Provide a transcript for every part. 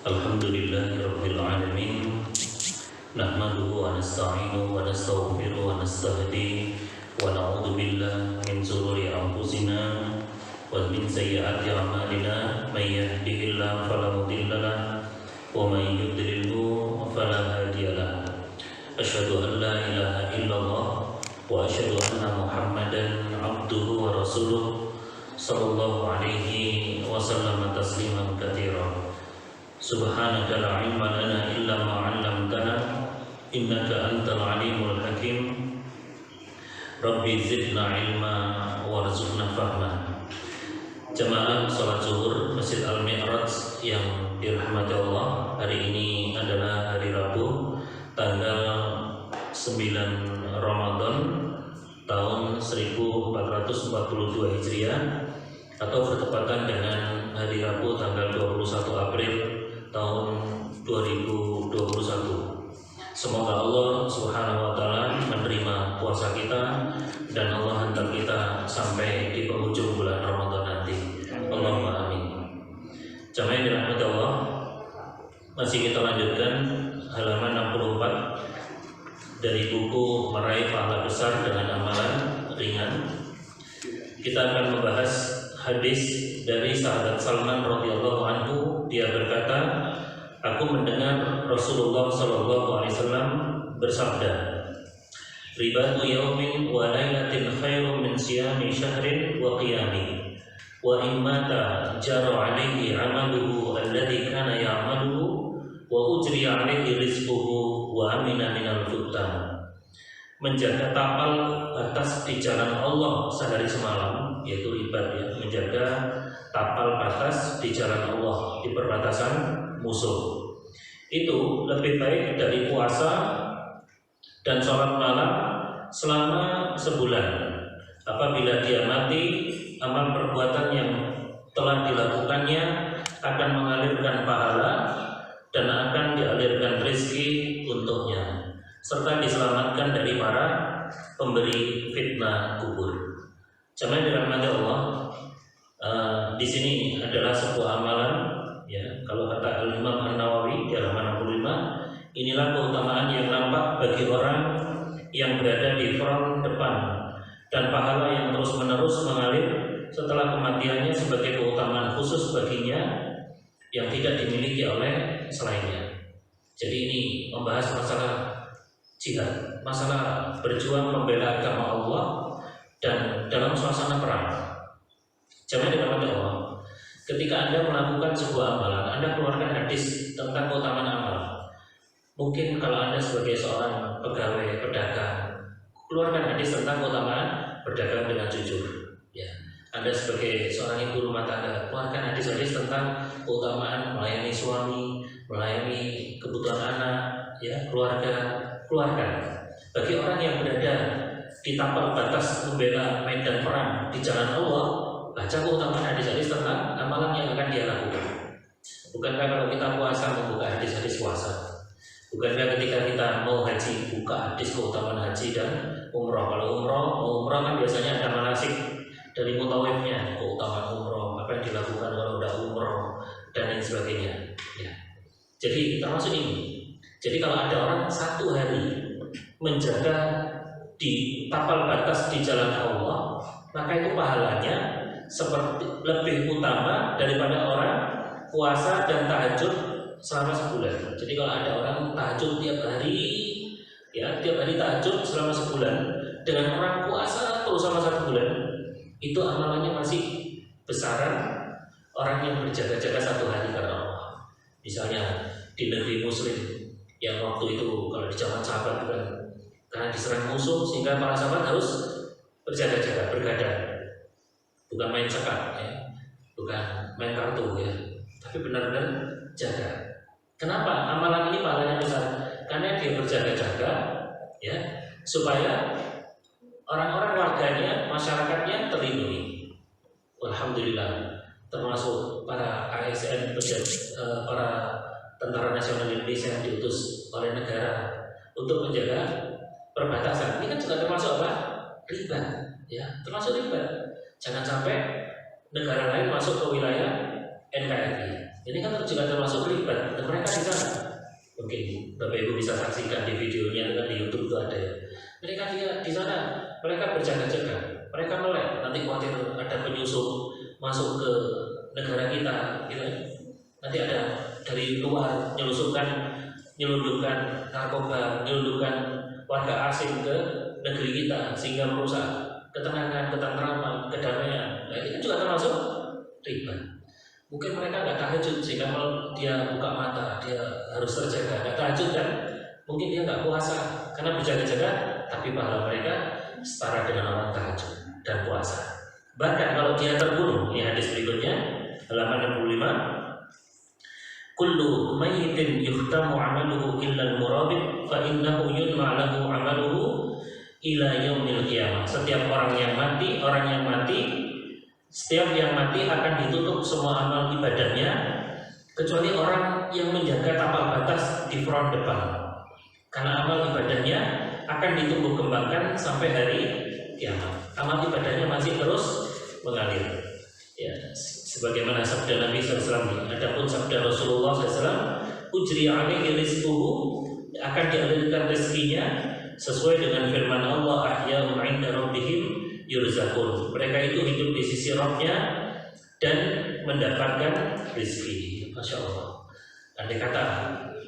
Alhamdulillahirabbil alamin. Nahmaduhu wa nasta'inuhu wa nastaghfiruhu wa nastahdihi wa na'udzu billahi min shururi anfusina wa min sayyiati a'malina. May yahdihillahu fala mudilla lahu wa may yudlilhu fala hadiya lahu. Asyhadu an la ilaha illallah wa asyhadu anna Muhammadan abduhu wa rasuluh sallallahu alaihi wasallam tasliman katsiran. Subhanaka la ilma lana illa ma 'allamtana innaka antal alimul hakim. Rabbi zidna ilma warzuqna fahma. Jamaah salat zuhur Masjid Al-Mi'raj yang dirahmati Allah, hari ini adalah hari Rabu tanggal 9 Ramadan tahun 1442 Hijriah atau bertepatan dengan hari Rabu tanggal 21 April tahun 2021. Semoga Allah Subhanahu wa taala menerima puasa kita dan Allah hantar kita sampai di penghujung bulan Ramadan nanti. Allahumma amin. Jamaah yang dirahmati Allah, masih kita lanjutkan halaman 64 dari buku Meraih Pahala Besar dengan Amalan Ringan. Kita akan membahas hadis dari sahabat Salman radhiyallahu anhu. Dia berkata, aku mendengar Rasulullah sallallahu alaihi wasallam bersabda, ribatu yaumin wa lailatin khairum min siyami syahrin wa qiyami wa in mata jara alaihi amaluhu alladhi kana ya'maluhu wa ujri alaihi rizquhu wa amina minal futtan. Menjaga tapal batas di jalan Allah sehari semalam, yaitu ribat, ya, menjaga tapal batas di jalan Allah di perbatasan musuh, itu lebih baik dari puasa dan sholat malam selama sebulan. Apabila dia mati, amal perbuatan yang telah dilakukannya akan mengalirkan pahala dan akan dialirkan rezeki untuknya, serta diselamatkan dari para pemberi fitnah kubur. Jamaah dirahmati Allah, di sini adalah sebuah amalan, ya. Kalau kata Al-Imam An-Nawawi di halaman 65, inilah keutamaan yang nampak bagi orang yang berada di front depan dan pahala yang terus-menerus mengalir setelah kematiannya sebagai keutamaan khusus baginya yang tidak dimiliki oleh selainnya. Jadi ini membahas masalah jihad, masalah berjuang membela agama Allah dan dalam suasana perang. Jangan dirahmati Allah, ketika Anda melakukan sebuah amalan, Anda keluarkan hadis tentang keutamaan amal. Mungkin kalau Anda sebagai seorang pegawai pedagang, keluarkan hadis tentang keutamaan berdagang dengan jujur, ya. Anda sebagai seorang ibu rumah tangga, keluarkan hadis-hadis tentang keutamaan melayani suami, melayani kebutuhan anak, ya, keluarga. Keluarkan. Bagi orang yang berada di tapal batas membela medan perang di jalan Allah, baca keutamaan hadis-hadis tentang amalan yang akan dia lakukan. Bukankah kalau kita puasa membuka hadis-hadis puasa? Bukankah ketika kita mau haji buka hadis keutamaan haji dan umroh? Kalau umroh kan biasanya ada manasik dari mutawifnya, keutamaan umroh, apa yang dilakukan kalau udah umroh dan lain sebagainya. Ya. Jadi termasuk ini. Jadi kalau ada orang satu hari menjaga di tapal batas di jalan Allah, maka itu pahalanya seperti lebih utama daripada orang puasa dan tahajud selama sebulan. Jadi kalau ada orang tahajud tiap hari, ya, tiap hari tahajud selama sebulan, dengan orang puasa terus selama 1 bulan, itu amalannya masih besaran orang yang berjaga-jaga 1 hari karena Allah. Misalnya di negeri muslim yang waktu itu kalau di zaman sahabat kan karena diserang musuh sehingga para sahabat harus berjaga-jaga, bergadang, bukan main sekat, ya, bukan main kartu, ya, tapi benar-benar jaga. Kenapa amalan ini pahalanya besar? Karena dia berjaga-jaga, ya, supaya orang-orang warganya, masyarakatnya terlindungi. Alhamdulillah, termasuk para ASN, para Tentara Nasional Indonesia yang diutus oleh negara untuk menjaga perbatasan. Ini kan juga termasuk apa? Riba, ya, termasuk riba. Jangan sampai negara lain masuk ke wilayah NKRI, Ini kan juga termasuk riba. Dan mereka di sana, mungkin Bapak Ibu bisa saksikan di videonya kan di YouTube itu ada ya. Mereka di sana, mereka berjaga-jaga, mereka melek. Nanti khawatir ada penyusup masuk ke negara kita, gitu. Nanti ada dari luar nyelundupkan narkoba, nyelundupkan warga asing ke negeri kita sehingga merusak ketenangan, ketentraman, kedamaian. Nah, ini kan juga termasuk riba. Mungkin mereka nggak tahajud sehingga kalau dia buka mata dia harus terjaga. Nggak tahajud kan? Mungkin dia nggak puasa karena berjaga-jaga, tapi pahala mereka setara dengan orang tahajud dan puasa. Bahkan kalau dia terbunuh, ini hadis berikutnya halaman 65. Kullu mayyitin yuhtamu amaluhu illa al-murabit fa innahu yunma lahu amaluhu ila yaumil qiyamah. Setiap orang yang mati, setiap yang mati akan ditutup semua amal ibadahnya kecuali orang yang menjaga tapal batas di front depan. Karena amal ibadahnya akan ditumbuh kembangkan sampai hari kiamat. Amal ibadahnya masih terus mengalir. Ya, sebagaimana sabda Nabi SAW. Adapun sabda Rasulullah SAW, ujri alaihi rizquhu, akan dialirkan rezekinya sesuai dengan firman Allah, ahya'un 'inda rabbihim yurzaqun. Mereka itu hidup di sisi Rabb-nya dan mendapatkan rezeki. Masya Allah. Andai kata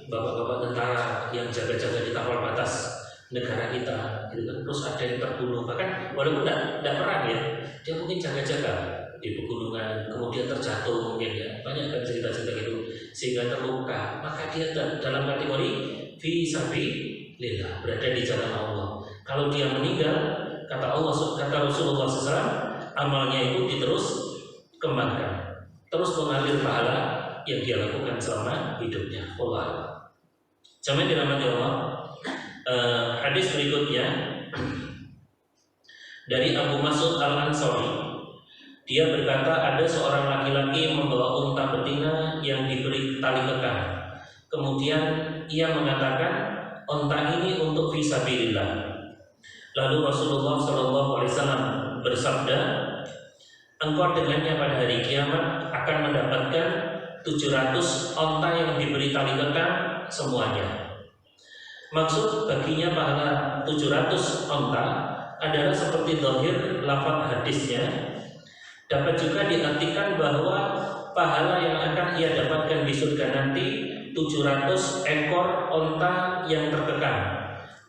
bapak-bapak tentara yang jaga-jaga di tapal batas negara kita, gitu kan, terus ada yang terbunuh, bahkan walaupun tidak perang ya, dia mungkin jaga-jaga di pegunungan, kemudian terjatuh mungkin ya, banyak kan cerita-cerita gitu, sehingga terluka, maka dia dalam kategori fi sabilillah, berada di jalan Allah. Kalau dia meninggal, kata Rasulullah SAW, amalnya itu diterus kembangkan, terus mengalir pahala yang dia lakukan selama hidupnya. Allah. Jamaah dirahmati Allah. Hadis berikutnya dari Abu Mas'ud Al-Ansari. Dia berkata, ada seorang laki-laki membawa unta betina yang diberi tali kekang. Kemudian ia mengatakan, unta ini untuk fisabilillah. Lalu Rasulullah SAW bersabda, engkau dengannya pada hari kiamat akan mendapatkan 700 unta yang diberi tali kekang semuanya. Maksud baginya pahala 700 unta adalah seperti zahir lafaz hadisnya. Dapat juga diartikan bahwa pahala yang akan ia dapatkan di surga nanti 700 ekor unta yang terkekang,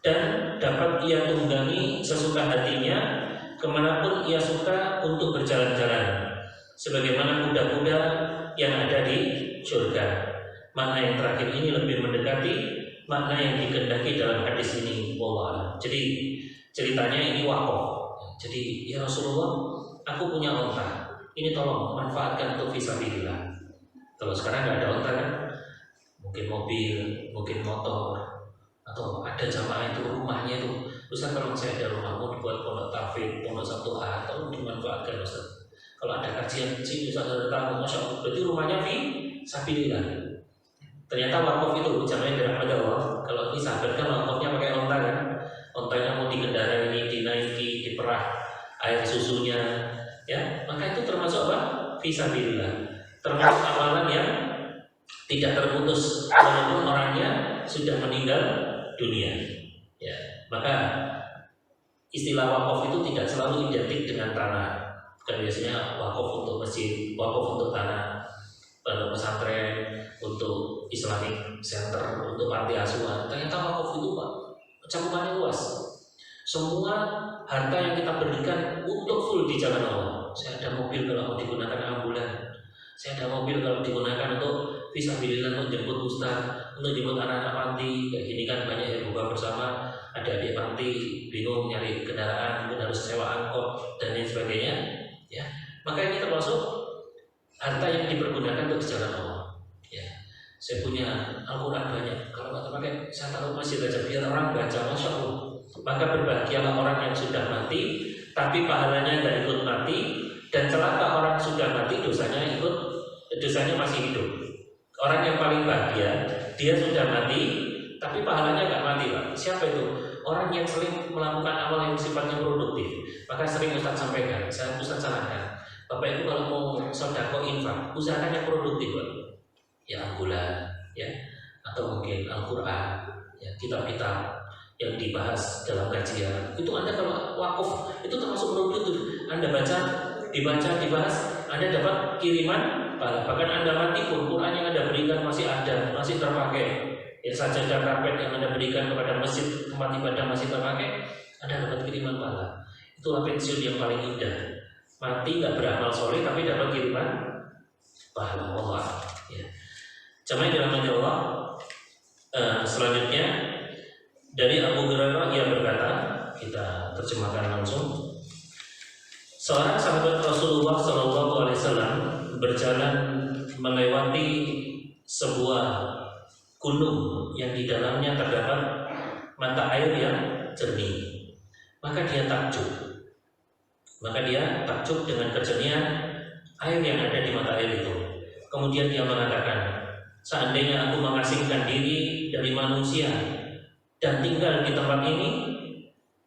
dan dapat ia tunggangi sesuka hatinya kemanapun ia suka untuk berjalan-jalan, sebagaimana kuda-kuda yang ada di surga. Makna yang terakhir ini lebih mendekati makna yang dikehendaki dalam hadis ini. Wallah. Jadi ceritanya ini wakaf. Jadi ya Rasulullah, aku punya unta, ini tolong manfaatkan untuk fisabilillah. Kalau sekarang nggak ada unta kan, mungkin mobil, mungkin motor, atau ada jamaah itu rumahnya itu, Ustaz kalau saya ada rumah mau dibuat pondok tahfidz, pondok Sabtu Ahad, tolong dimanfaatkan Ustaz. Kalau ada kajian sini Ustaz ada tamu, Masya Allah, berarti rumahnya fisabilillah. Ternyata wakaf itu jamaah dirahmati Allah. Kalau disabarkan wakafnya pakai unta kan, untanya mau dikendarai, dinaiki, diperah air susunya, ya, maka itu termasuk apa? Fisabilillah. Termasuk amalan yang tidak terputus walaupun orangnya sudah meninggal dunia. Ya, maka istilah wakaf itu tidak selalu identik dengan tanah. Kan biasanya wakaf untuk masjid, wakaf untuk tanah, pondok pesantren, untuk Islamic Center, untuk panti asuhan. Ternyata wakaf itu Pak, cakupannya luas. Semua harta yang kita berikan untuk full di jalan Allah. Saya ada mobil kalau mau digunakan ambulan, saya ada mobil kalau digunakan untuk fisabilillah, untuk jemput ustaz, untuk jemput anak-anak panti. Kayak gini kan banyak yang buka bersama, ada adik panti bingung nyari kendaraan, mungkin harus sewa angkot dan lain sebagainya. Ya, maka ini termasuk harta yang dipergunakan untuk jalan Allah. Ya, saya punya Al-Quran banyak, kalau nggak terpakai saya taruh masjid aja biar orang baca, Masya Allah. Maka berbahagialah orang yang sudah mati, tapi pahalanya nggak ikut mati, dan celaka orang sudah mati, dosanya masih hidup. Orang yang paling bahagia, dia sudah mati, tapi pahalanya nggak mati, Pak. Siapa itu? Orang yang sering melakukan amal yang sifatnya produktif. Maka sering Ustaz sampaikan, Ustaz sarankan, Bapak Ibu kalau mau sedekah infak, usahakan yang produktif, Pak. yang bulan, ya, atau mungkin Al-Quran, ya, kitab-kitab yang dibahas dalam kajian. Itu Anda kalau wakuf itu termasuk merugi tuh. Anda baca, dibahas, Anda dapat kiriman pahala. Bahkan Anda mati pun Quran yang Anda berikan masih ada, masih terpakai. Ya, sajadah karpet yang Anda berikan kepada masjid tempat ibadah masih terpakai, Anda dapat kiriman pahala. Itulah pensiun yang paling indah. Mati nggak beramal soleh tapi dapat kiriman pahala. Allah, ya. Jamaah dirahmati Allah. Selanjutnya dari Abu Hurairah, ia berkata, kita terjemahkan langsung. Seorang sahabat Rasulullah SAW berjalan melewati sebuah gunung yang di dalamnya terdapat mata air yang jernih. Maka dia takjub dengan kejernihan air yang ada di mata air itu. Kemudian dia mengatakan, seandainya aku mengasingkan diri dari manusia dan tinggal di tempat ini,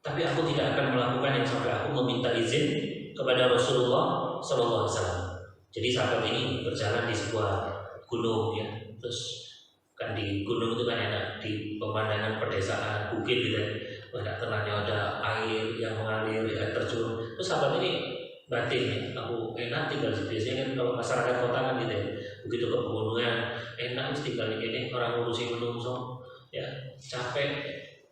tapi aku tidak akan melakukan yang sampai aku meminta izin kepada Rasulullah SAW. Jadi sahabat ini berjalan di sebuah gunung, ya, terus kan di gunung itu kan enak, di pemandangan pedesaan, bukit gitu ya, banyak tenangnya, ada air yang mengalir, air terjun. Terus sahabat ini batin, ya, aku enak tinggal di sini. Biasanya kan kalau masyarakat kota kan gitu ya, begitu ke pegunungan enak mesti tinggal di sini, orang ngurusi menungso, ya, capek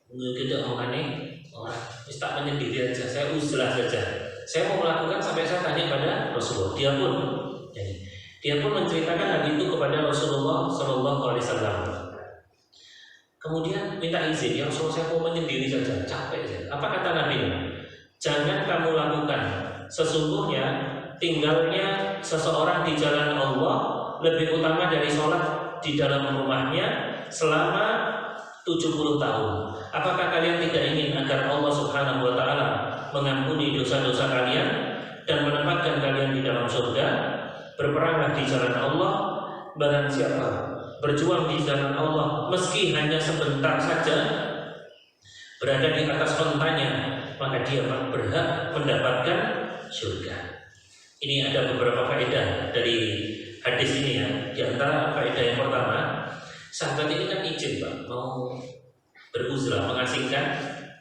gitu omongannya orang, mesti tak menyendiri aja, saya uzlah saja. Saya mau melakukan sampai saya tanya pada Rasulullah. Dia pun menceritakan hal itu kepada Rasulullah SAW. Kemudian minta izin, ya Rasulullah, saya mau menyendiri saja, capek saja. Apa kata Nabi? Jangan kamu lakukan. Sesungguhnya tinggalnya seseorang di jalan Allah lebih utama dari sholat di dalam rumahnya selama 70 tahun. Apakah kalian tidak ingin agar Allah Subhanahu wa Ta'ala mengampuni dosa-dosa kalian dan menempatkan kalian di dalam surga? Berperanglah di jalan Allah. Barang siapa berjuang di jalan Allah meski hanya sebentar saja, berada di atas ontanya, maka dia berhak mendapatkan surga. Ini ada beberapa faedah dari hadis ini, ya. Di antara faedah yang pertama, sahabat ini kan izin, Pak, mau beruzlah, mengasingkan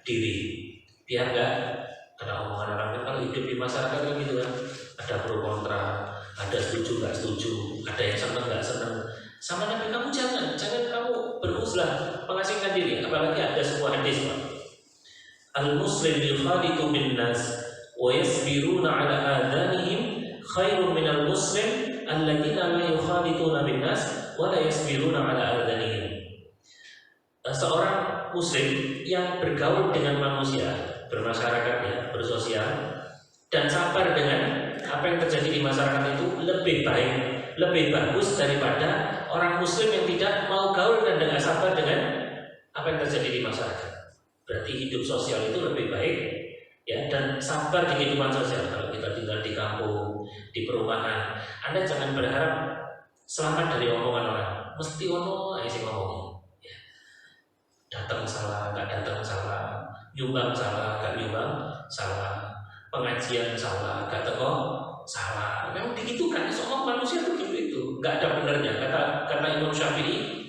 diri, biar enggak ada omongan orang. Kalau hidup di masyarakat kan gitu kan, ada pro kontra, ada setuju nggak setuju, ada yang senang nggak senang. Sama Nabi, kamu jangan kamu beruzlah, mengasingkan diri. Apalagi ada sebuah hadis, Pak, al-muslim yukhalitu bin nas wa yasbiruna ala adanihim khairun minal muslim alladziina la yukhalituna bin nas wa la yasbiruna ala adanihim. Seorang muslim yang bergaul dengan manusia, bermasyarakat, ya, bersosial, dan sabar dengan apa yang terjadi di masyarakat itu lebih baik, lebih bagus daripada orang muslim yang tidak mau gaul dan tidak sabar dengan apa yang terjadi di masyarakat. Berarti hidup sosial itu lebih baik, ya, dan sabar di kehidupan sosial. Kalau kita tinggal di kampung, di perumahan, Anda jangan berharap selamat dari omongan orang. Mesti ono aja sing ngomong, ya. Datang salah, nggak datang salah, nyumbang salah, nggak nyumbang salah, pengajian salah, nggak teko salah. Memang begitu kan, semua manusia itu gitu, nggak ada benarnya. Kata Imam Syafi'i,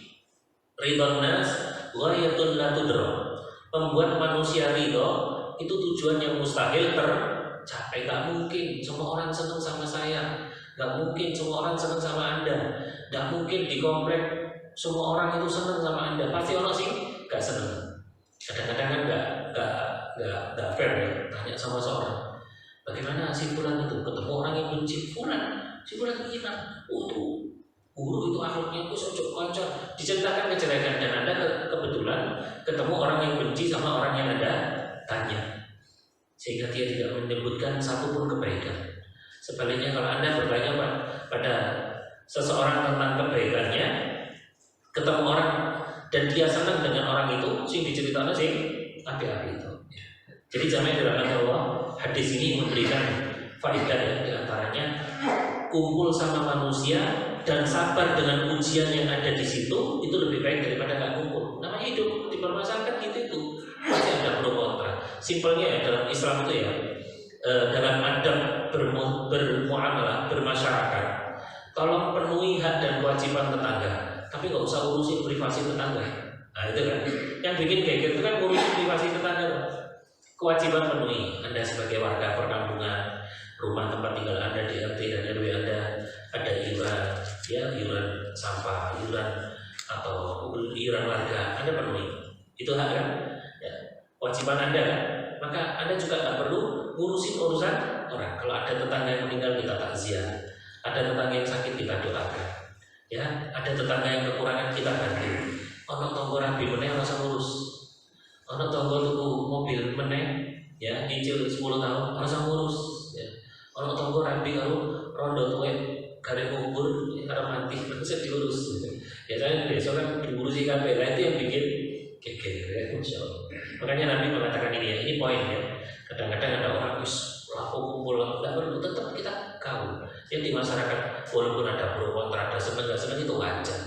ridwan nas ghayatun la tudra. Membuat manusia ridho itu tujuan yang mustahil tercapai. Nggak mungkin semua orang senang sama saya, nggak mungkin semua orang senang sama Anda, nggak mungkin di komplek semua orang itu senang sama Anda. Pasti orang sih nggak senang. Kadang-kadang kan nggak fair, ya, tanya sama seorang, bagaimana si fulan itu, ketemu orang yang benci fulan, si fulan gimana? Tuh guru itu akhlaknya itu sojok konco, diceritakan kejelekan, dan Anda kebetulan ketemu orang yang benci sama orang yang Anda tanya, sehingga dia tidak menyebutkan satupun kebaikan. Sebaliknya kalau Anda bertanya pada seseorang tentang kebaikannya, ketemu orang dan dia senang dengan orang itu, sing diceritakan sing api-api itu. Jadi jamaah dirahmati Allah, hadis ini memberikan faedah, ya, di antaranya kumpul sama manusia dan sabar dengan ujian yang ada di situ itu lebih baik daripada nggak kumpul. Namanya hidup di masyarakat itu pasti ada pro kontra. Simpelnya, ya, dalam Islam itu, ya, dalam adab bermuamalah bermasyarakat, Tolong penuhi hak dan kewajiban tetangga, tapi nggak usah urusin privasi tetangga. Nah itu kan, yang bikin geger itu kan urusin privasi tetangga. Kewajiban penuhi. Anda sebagai warga perkampungan, rumah tempat tinggal Anda di RT dan RW Anda ada iuran, ya iuran sampah, iuran atau iuran warga, Anda penuhi. Itu hak kan? Ya, kewajiban Anda kan? Maka Anda juga nggak perlu ngurusin urusan orang. Kalau ada tetangga yang meninggal kita takziah, ada tetangga yang sakit kita doakan, ya, ada tetangga yang kekurangan kita bantu. Ono tonggo rabi meneh ora usah ngurus. Ono tonggo tuku mobil meneh, ya, nyicil 10 tahun ora usah ngurus, ya. Ono tonggo rabi karo rondo tuwek garek kubur karo mati bisa diurus. Biasanya besok kan diurusi kabeh. Lah itu yang bikin geger ya, insyaallah. Makanya Nabi mengatakan ini ya, ini poin ya. Kadang-kadang ada orang wis laku kumpul, tidak perlu, tetap kita kau. Ya di masyarakat walaupun ada pro kontra, ada senang nggak senang itu wajar.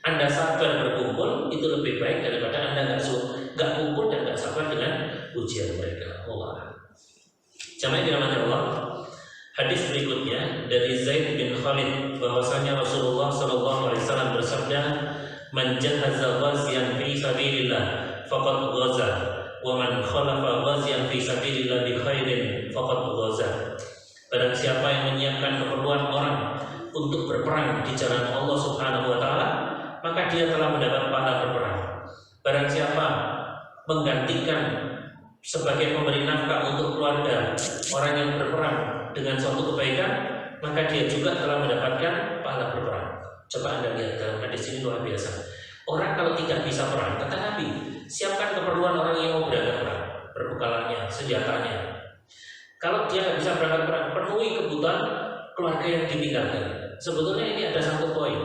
Anda sabar berkumpul itu lebih baik daripada Anda nggak kumpul dan nggak sabar dengan ujian mereka. Allah. Jamaah dirahmati Allah. Hadis berikutnya dari Zaid bin Khalid bahwasanya Rasulullah SAW bersabda, "Man jahaza ghaziyan fi sabilillah faqad ghaza, wa man khalafa ghaziyan fi sabilillah bi khairin faqad ghaza." Barang siapa yang menyiapkan keperluan orang untuk berperang di jalan Allah Subhanahu wa taala, maka dia telah mendapat pahala berperang. Barang siapa menggantikan sebagai pemberi nafkah untuk keluarga orang yang berperang dengan suatu kebaikan, maka dia juga telah mendapatkan pahala berperang. Coba Anda lihat dalam hadis ini luar biasa. Orang kalau tidak bisa perang, kata Nabi, siapkan keperluan orang yang mau berangkat perang, berbekalannya, senjatanya. Kalau dia nggak bisa berangkat perang, penuhi kebutuhan keluarga yang ditinggalkan. Sebetulnya ini ada satu poin,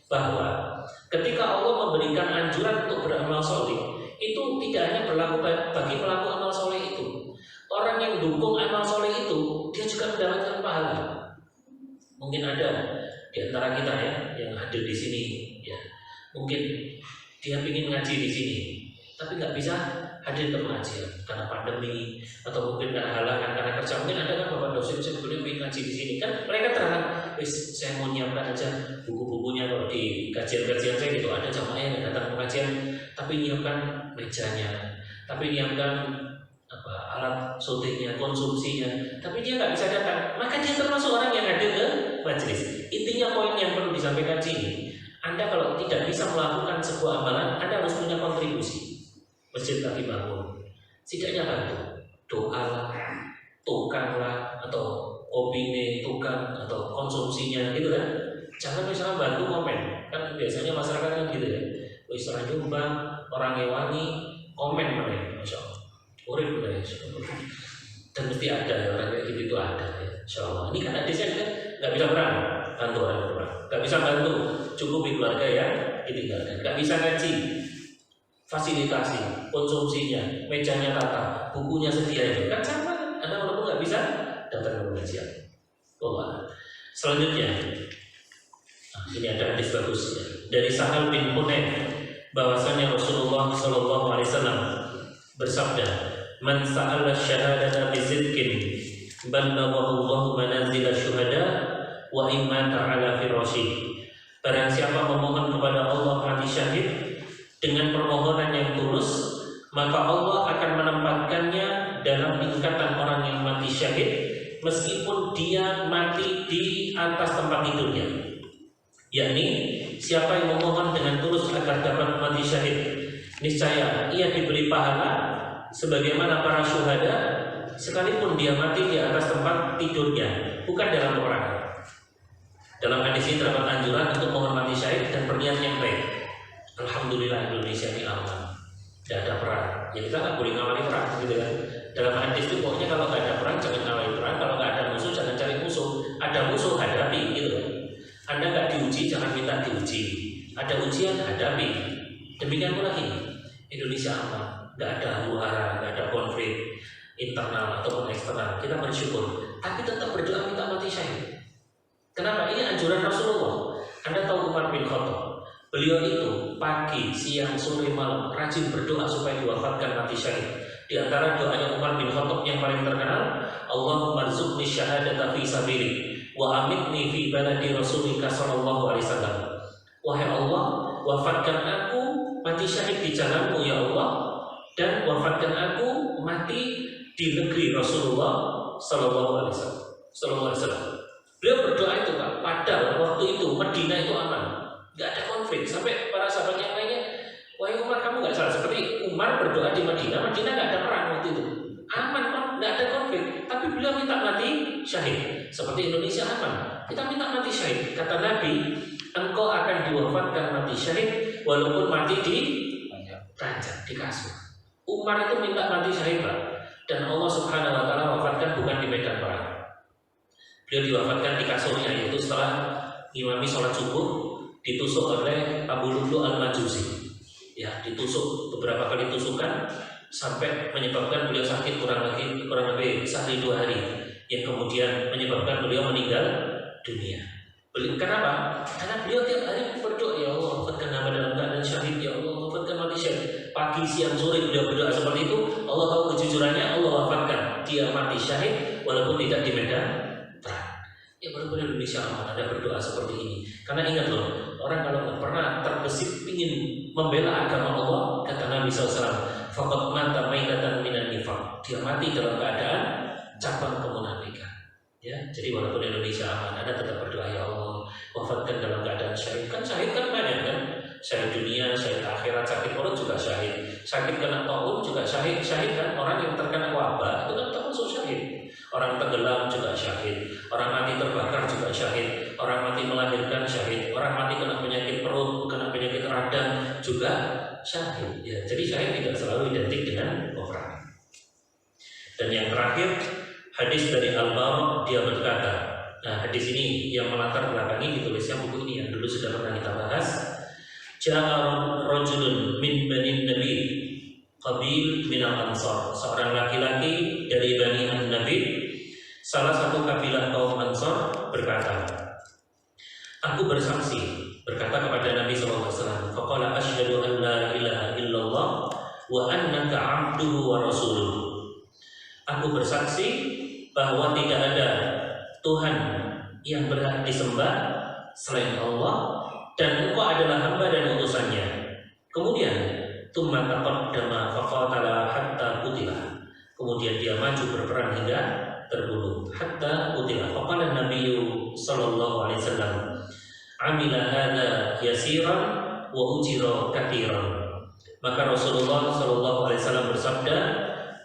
bahwa ketika Allah memberikan anjuran untuk beramal soleh, itu tidak hanya berlaku bagi pelaku amal soleh itu. Orang yang dukung amal soleh itu, dia juga mendapatkan pahala. Mungkin ada di antara kita ya yang hadir di sini, ya, mungkin dia ingin ngaji di sini, tapi nggak bisa hadir ke pengajian karena pandemi atau mungkin karena halangan karena kerja. Mungkin ada kan bapak dosen sebetulnya ingin ngaji di sini, kan mereka terang, saya mau nyiapkan aja buku-bukunya kalau di kajian-kajian saya gitu, ada jamaah yang datang pengajian tapi nyiapkan mejanya, tapi nyiapkan alat syutingnya, konsumsinya, tapi dia nggak bisa datang, maka dia termasuk orang yang hadir ke majelis. Intinya poin yang perlu disampaikan sini, Anda kalau tidak bisa melakukan sebuah amalan, Anda harus punya kontribusi. Masjid lagi bangun, setidaknya bantu, doalah, tukanglah, atau opini tukang, atau konsumsinya, gitu kan. Jangan misalnya bantu komen, kan biasanya masyarakat kan gitu ya. Istilah nyumbang, orang ngewani, komen mana, masya Allah. Urip lah, dan mesti ada ya, orang kayak gitu itu ada ya, insya Allah. Ini kan hadisnya kan nggak bisa berang, bantu orang berang, nggak bisa bantu, cukupi keluarga ya ditinggalkan, nggak bisa ngaji, fasilitasi, konsumsinya, mejanya tata, bukunya sedia itu kan sama, Anda walaupun nggak bisa datang ke pengajian. Selanjutnya, ini ada hadis bagus ya, dari Sahal bin Hunayf bahwasanya Rasulullah SAW bersabda, "Man sa'ala syahadata bi sidqin ballaghahu Allahu manazil syuhada wa imma ta'ala firasyi." Barang siapa memohon kepada Allah mati syahid dengan permohonan yang tulus, maka Allah akan menempatkannya dalam tingkatan orang yang mati syahid meskipun dia mati di atas tempat tidurnya. Yakni siapa yang memohon dengan tulus agar dapat mati syahid, niscaya ia diberi pahala sebagaimana para syuhada sekalipun dia mati di atas tempat tidurnya, bukan dalam peperangan. Dalam hadis ini terdapat anjuran untuk mohon mati syahid dan berniat yang baik. Alhamdulillah Indonesia ini aman, tidak ada perang. Ya kita nggak boleh ngawali perang, gitu kan? Dalam hadis itu pokoknya kalau nggak ada perang jangan ngawali perang, kalau nggak ada musuh jangan cari musuh. Ada musuh hadapi, gitu kan? Anda nggak diuji jangan minta diuji. Ada ujian hadapi. Demikian pula ini Indonesia aman, nggak ada huru-hara, nggak ada konflik internal ataupun eksternal. Kita bersyukur, tapi tetap berdoa minta mati syahid. Kenapa? Ini anjuran Rasulullah. Anda tahu Umar bin Khattab? Beliau itu pagi, siang, sore, malam rajin berdoa supaya diwafatkan mati syahid. Di antara doanya Umar bin Khattab yang paling terkenal, Allahumma rzuqni syahadata fi sabili. wa amitni fi baladi Rasulika sallallahu alaihi wasallam. Wahai Allah, wafatkan aku mati syahid di jalanmu ya Allah, dan wafatkan aku mati di negeri Rasulullah sallallahu alaihi wasallam. Beliau berdoa itu Pak, padahal waktu itu Madinah itu aman, nggak ada konflik. Sampai para sahabat yang lainnya, wahai Umar, kamu nggak salah. Seperti Umar berdoa di Madinah nggak ada perang waktu itu, aman Pak, nggak ada konflik. Tapi beliau minta mati syahid. Seperti Indonesia aman, kita minta mati syahid. Kata Nabi, engkau akan diwafatkan mati syahid walaupun mati di ranjang, di kasur. Umar itu minta mati syahid Pak, dan Allah Subhanahu wa taala wafatkan bukan di medan perang. Beliau diwafatkan di kasurnya, yaitu setelah imami sholat subuh ditusuk oleh Abu Lu'lu' al-Majusi. Ya, ditusuk beberapa kali tusukan sampai menyebabkan beliau sakit kurang lebih sehari 2 hari, yang kemudian menyebabkan beliau meninggal dunia. Kenapa? Karena beliau tiap hari berdoa, ya Allah wafatkan hamba dalam keadaan syahid, ya Allah wafatkan mati syahid. Pagi, siang, sore beliau berdoa seperti itu. Allah tahu kejujurannya, Allah wafatkan dia mati syahid walaupun tidak di medan perang. Ya walaupun Indonesia aman, ada berdoa seperti ini. Karena ingat loh, orang kalau nggak pernah terbesit ingin membela agama Allah, kata Nabi SAW, faqad mata maitatan minan nifaq, dia mati dalam keadaan cabang kemunafikan. Ya, jadi walaupun Indonesia aman, Anda tetap berdoa, ya Allah wafatkan dalam keadaan syahid. Kan syahid kan banyak kan, syahid dunia, syahid akhirat, sakit perut juga syahid, sakit kena taun juga syahid. Syahid kan orang yang terkena wabah itu kan termasuk syahid. Orang tenggelam juga syahid, orang mati terbakar juga syahid, orang mati melahirkan syahid, orang mati kena penyakit perut, kena penyakit radang juga syahid. Ya, jadi syahid tidak selalu identik dengan peperangan. Dan yang terakhir, hadis dari Al-Bara, dia berkata, nah hadis ini yang melatar belakangi ditulisnya buku ini yang dulu sudah pernah kita bahas. Ja'a rajulun min bani Nabi Qabil min al-Ansar, seorang laki-laki dari Bani An-Nabi, salah satu kabilah kaum Ansar, berkata, aku bersaksi, berkata kepada Nabi SAW, faqala asyhadu an la ilaha illallah wa annaka abduhu wa rasuluhu. Aku bersaksi bahwa tidak ada Tuhan yang berhak disembah selain Allah, dan engkau adalah hamba dan utusannya. Kemudian tsumma taqaddama faqatala hatta qutila, kemudian dia maju berperang hingga terbunuh, hatta qutila. Faqala Nabi sallallahu alaihi wasallam, amila hadza yasiran wa ujira katsiran. Maka Rasulullah sallallahu alaihi wasallam bersabda,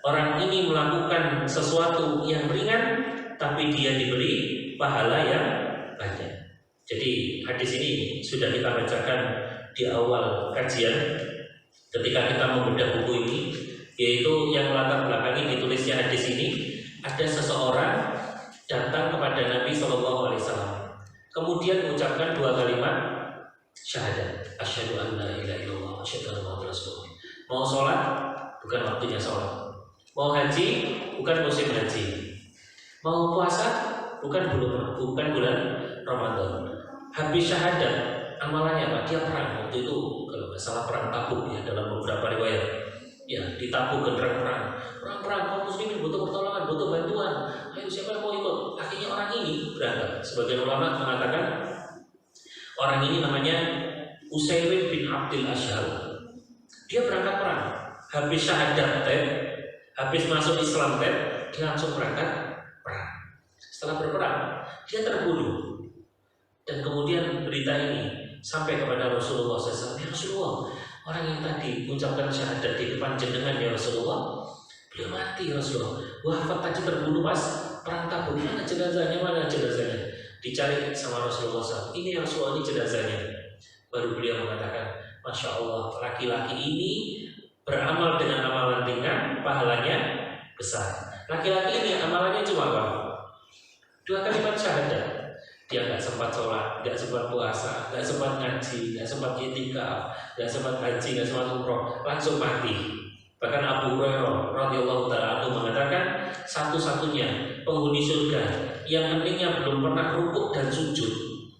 orang ini melakukan sesuatu yang ringan tapi dia diberi pahala yang banyak. Jadi hadis ini sudah kita bacakan di awal kajian ketika kita membedah buku ini, yaitu yang melatar belakangi ditulisnya hadis ini. Ada seseorang datang kepada Nabi SAW, kemudian mengucapkan 2 kalimat syahadat, asyhadu an la ilaha illallah wa asyhadu anna muhammadar rasulullah. Mau sholat bukan waktunya sholat, mau haji bukan musim haji, mau puasa bukan bulan Ramadan. Habis syahadat, amalannya apa? Dia perang waktu itu, kalau nggak salah perang Tabuk ya, dalam beberapa riwayat. Ya, di Tabuk genderang perang kaum muslimin butuh pertolongan, butuh bantuan. Ayo siapa yang mau ikut? Akhirnya orang ini berangkat. Sebagian ulama mengatakan orang ini namanya Usairim bin Abdul Ashhal. Dia berangkat perang. Habis syahadat, habis masuk Islam, dia langsung berangkat perang. Setelah berperang, dia terbunuh. Dan kemudian berita ini sampai kepada Rasulullah SAW. Ya Rasulullah, orang yang tadi mengucapkan syahadat di depan jenengan ya Rasulullah, beliau mati ya Rasulullah. Wafat tadi terbunuh pas perang Tabuk. Mana jenazahnya? Mana jenazahnya? Dicari sama Rasulullah SAW. Ini ya Rasulullah, ini jenazahnya. Baru beliau mengatakan, Masya Allah, laki-laki ini beramal dengan amalan ringan, pahalanya besar. Laki-laki ini amalannya cuma apa? 2 kalimat syahadat. Dia nggak sempat sholat, nggak sempat puasa, nggak sempat ngaji, nggak sempat i'tikaf, nggak sempat haji, nggak sempat umroh, langsung mati. Bahkan Abu Hurairah radhiyallahu taala anhu mengatakan, satu-satunya penghuni surga yang keningnya belum pernah rukuk dan sujud,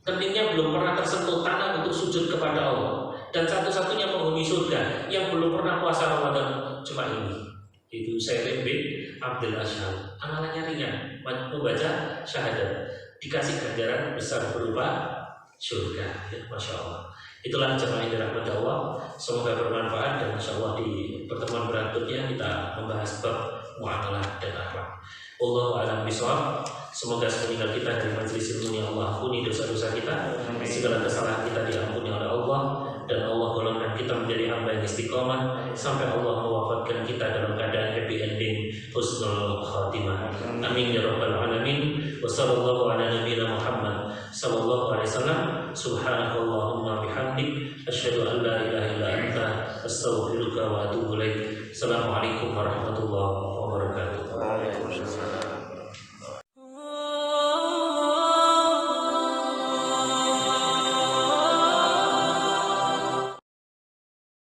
keningnya belum pernah tersentuh tanah untuk sujud kepada Allah, dan satu-satunya penghuni surga yang belum pernah puasa Ramadan cuma ini, itu Usairim bin Abdul Ashhal. Amalannya ringan, membaca syahadat. dikasih ganjaran besar berupa surga. Ya, Masya Allah. Itulah jemaah yang dirahmati Allah. Semoga bermanfaat dan Insya Allah di pertemuan berikutnya kita membahas bab muamalah dan akhlak. Allahu a'lam bishawab. Semoga semeninggal kita dari majelis ilmu ini Allah ampuni dosa-dosa kita, segala kesalahan kita diampuni oleh Allah, dan Allah golongkan kita menjadi hamba yang istiqomah sampai Allah mewafatkan kita dalam keadaan happy ending, husnul khatimah. Amin ya rabbal alamin. Wa sallallahu ala nabiyyina Muhammad sallallahu alaihi wasallam. Subhanakallahumma bihamdik asyhadu an la ilaha illa anta astaghfiruka wa atubu ilaik. Assalamualaikum warahmatullahi wabarakatuh.